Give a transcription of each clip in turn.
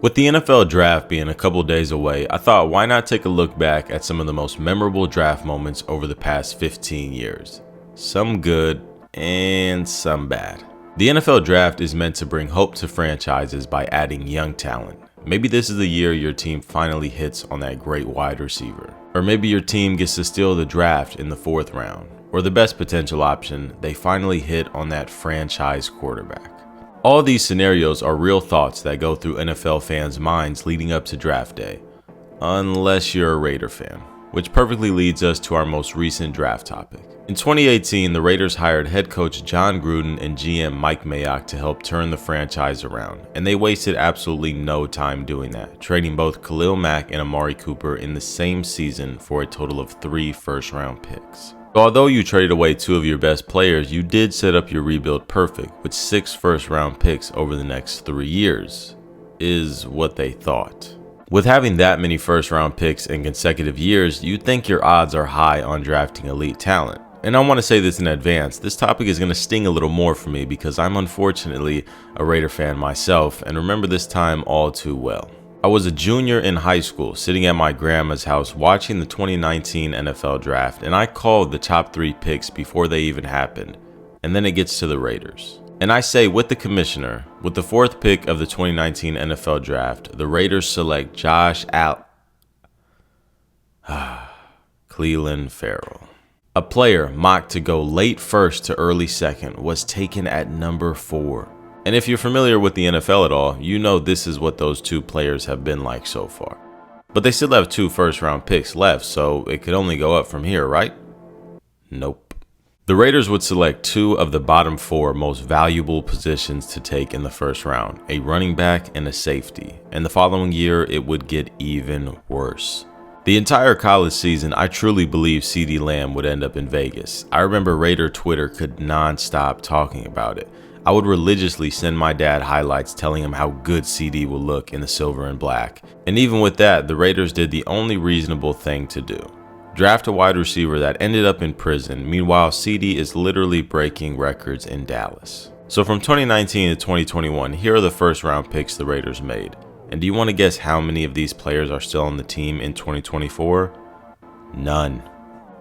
With the NFL draft being a couple days away, I thought why not take a look back at some of the most memorable draft moments over the past 15 years. Some good and some bad. The NFL draft is meant to bring hope to franchises by adding young talent. Maybe this is the year your team finally hits on that great wide receiver. Or maybe your team gets to steal the draft in the 4th round. Or the best potential option, they finally hit on that franchise quarterback. All these scenarios are real thoughts that go through NFL fans' minds leading up to draft day. Unless you're a Raider fan. Which perfectly leads us to our most recent draft topic. In 2018, the Raiders hired head coach John Gruden and GM Mike Mayock to help turn the franchise around, and they wasted absolutely no time doing that, trading both Khalil Mack and Amari Cooper in the same season for a total of 3 first-round picks. So although you traded away 2 of your best players, you did set up your rebuild perfect with 6 first-round picks over the next 3 years, is what they thought. With having that many first-round picks in consecutive years, you'd think your odds are high on drafting elite talent. And I want to say this in advance, this topic is going to sting a little more for me because I'm unfortunately a Raider fan myself and remember this time all too well. I was a junior in high school sitting at my grandma's house watching the 2019 NFL draft, and I called the top 3 picks before they even happened, and then it gets to the Raiders. And I say with the commissioner, with the 4th pick of the 2019 NFL draft, the Raiders select Josh Cleveland Farrell. A player mocked to go late 1st to early 2nd was taken at number 4. And if you're familiar with the NFL at all, you know this is what those 2 players have been like so far. But they still have 2 first-round picks left, so it could only go up from here, right? Nope. The Raiders would select 2 of the bottom 4 most valuable positions to take in the 1st round, a running back and a safety. And the following year, it would get even worse. The entire college season, I truly believe CeeDee Lamb would end up in Vegas. I remember Raider Twitter could non-stop talking about it. I would religiously send my dad highlights telling him how good CD will look in the silver and black. And even with that, the Raiders did the only reasonable thing to do. Draft a wide receiver that ended up in prison. Meanwhile, CD is literally breaking records in Dallas. So from 2019 to 2021, here are the first round picks the Raiders made. And do you want to guess how many of these players are still on the team in 2024? None.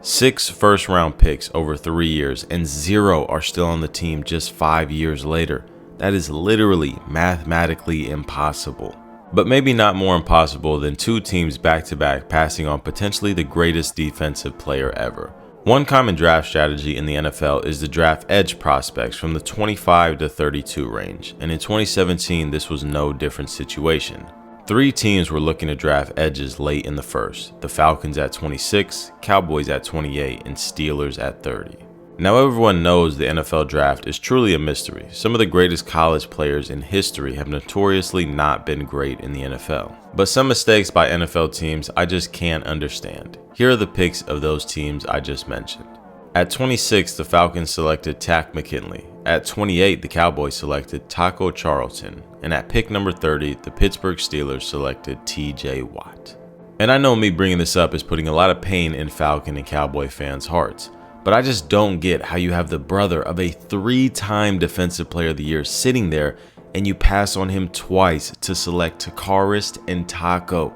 6 first-round picks over 3 years, and 0 are still on the team just 5 years later. That is literally mathematically impossible. But maybe not more impossible than 2 teams back-to-back passing on potentially the greatest defensive player ever. One common draft strategy in the NFL is to draft edge prospects from the 25 to 32 range, and in 2017 this was no different situation. 3 teams were looking to draft edges late in the 1st, the Falcons at 26, Cowboys at 28, and Steelers at 30. Now everyone knows the NFL draft is truly a mystery. Some of the greatest college players in history have notoriously not been great in the NFL. But some mistakes by NFL teams I just can't understand. Here are the picks of those teams I just mentioned. At 26, the Falcons selected Takk McKinley. At 28, the Cowboys selected Taco Charlton. And at pick number 30, the Pittsburgh Steelers selected TJ Watt. And I know me bringing this up is putting a lot of pain in Falcon and Cowboy fans' hearts. But I just don't get how you have the brother of a 3-time Defensive Player of the Year sitting there and you pass on him twice to select Takarist and Taco.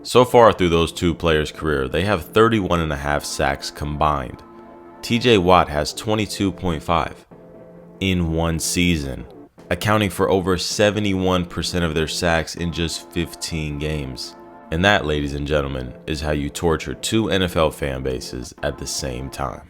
So far through those 2 players' career, they have 31.5 sacks combined. TJ Watt has 22.5 in one season, accounting for over 71% of their sacks in just 15 games. And that, ladies and gentlemen, is how you torture 2 NFL fan bases at the same time.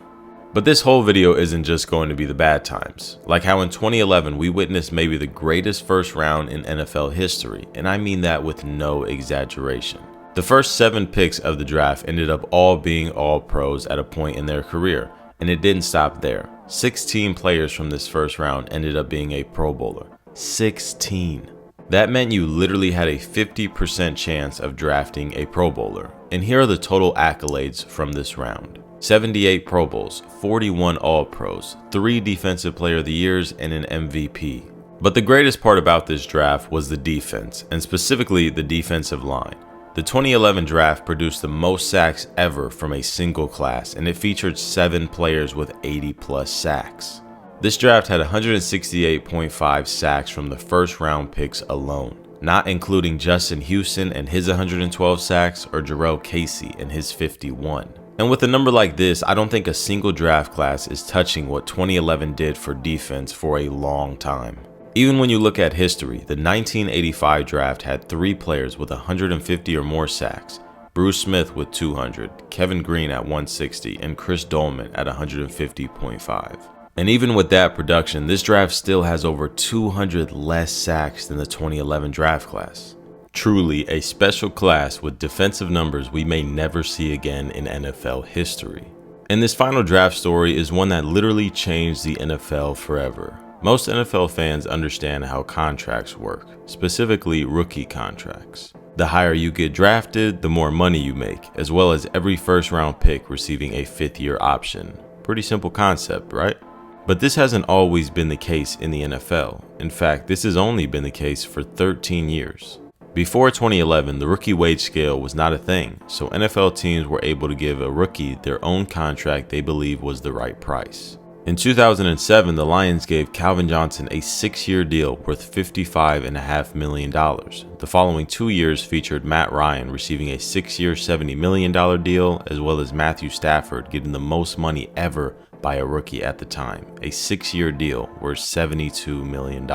But this whole video isn't just going to be the bad times. Like how in 2011 we witnessed maybe the greatest first round in NFL history, and I mean that with no exaggeration. The first 7 picks of the draft ended up all being all pros at a point in their career, and it didn't stop there. 16 players from this first round ended up being a Pro Bowler. 16. That meant you literally had a 50% chance of drafting a Pro Bowler. And here are the total accolades from this round. 78 Pro Bowls, 41 All-Pros, 3 Defensive Player of the Years, and an MVP. But the greatest part about this draft was the defense, and specifically the defensive line. The 2011 draft produced the most sacks ever from a single class, and it featured 7 players with 80+ sacks. This draft had 168.5 sacks from the first round picks alone. not including Justin Houston and his 112 sacks or Jarrell Casey and his 51. And with a number like this, I don't think a single draft class is touching what 2011 did for defense for a long time. Even when you look at history, the 1985 draft had 3 players with 150 or more sacks: Bruce Smith with 200, Kevin Green at 160, and Chris Dolman at 150.5. And even with that production, this draft still has over 200 less sacks than the 2011 draft class. Truly a special class with defensive numbers we may never see again in NFL history. And this final draft story is one that literally changed the NFL forever. Most NFL fans understand how contracts work, specifically rookie contracts. The higher you get drafted, the more money you make, as well as every first-round pick receiving a 5th-year option. Pretty simple concept, right? But this hasn't always been the case in the NFL. In fact, this has only been the case for 13 years. Before 2011, the rookie wage scale was not a thing, so NFL teams were able to give a rookie their own contract they believed was the right price. In 2007, the Lions gave Calvin Johnson a 6-year deal worth $55.5 million. The following 2 years featured Matt Ryan receiving a 6-year $70 million deal, as well as Matthew Stafford getting the most money ever by a rookie at the time, a 6-year deal worth $72 million.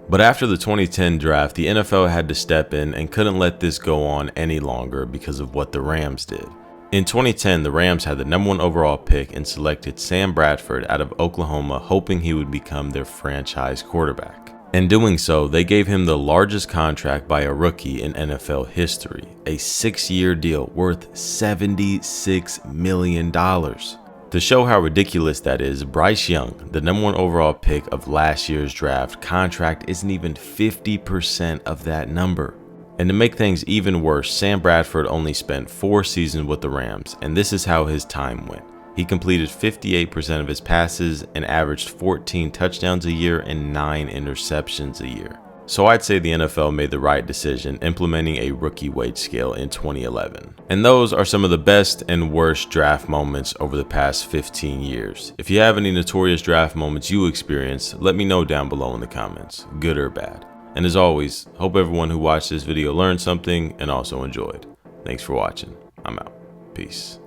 But after the 2010 draft, the NFL had to step in and couldn't let this go on any longer because of what the Rams did. In 2010, the Rams had the #1 overall pick and selected Sam Bradford out of Oklahoma, hoping he would become their franchise quarterback. In doing so, they gave him the largest contract by a rookie in NFL history, a 6-year deal worth $76 million. To show how ridiculous that is, Bryce Young, the #1 overall pick of last year's draft, contract isn't even 50% of that number. And to make things even worse, Sam Bradford only spent 4 seasons with the Rams, and this is how his time went. He completed 58% of his passes and averaged 14 touchdowns a year and 9 interceptions a year. So I'd say the NFL made the right decision implementing a rookie wage scale in 2011. And those are some of the best and worst draft moments over the past 15 years. If you have any notorious draft moments you experienced, let me know down below in the comments, good or bad. And as always, hope everyone who watched this video learned something and also enjoyed. Thanks for watching. I'm out. Peace.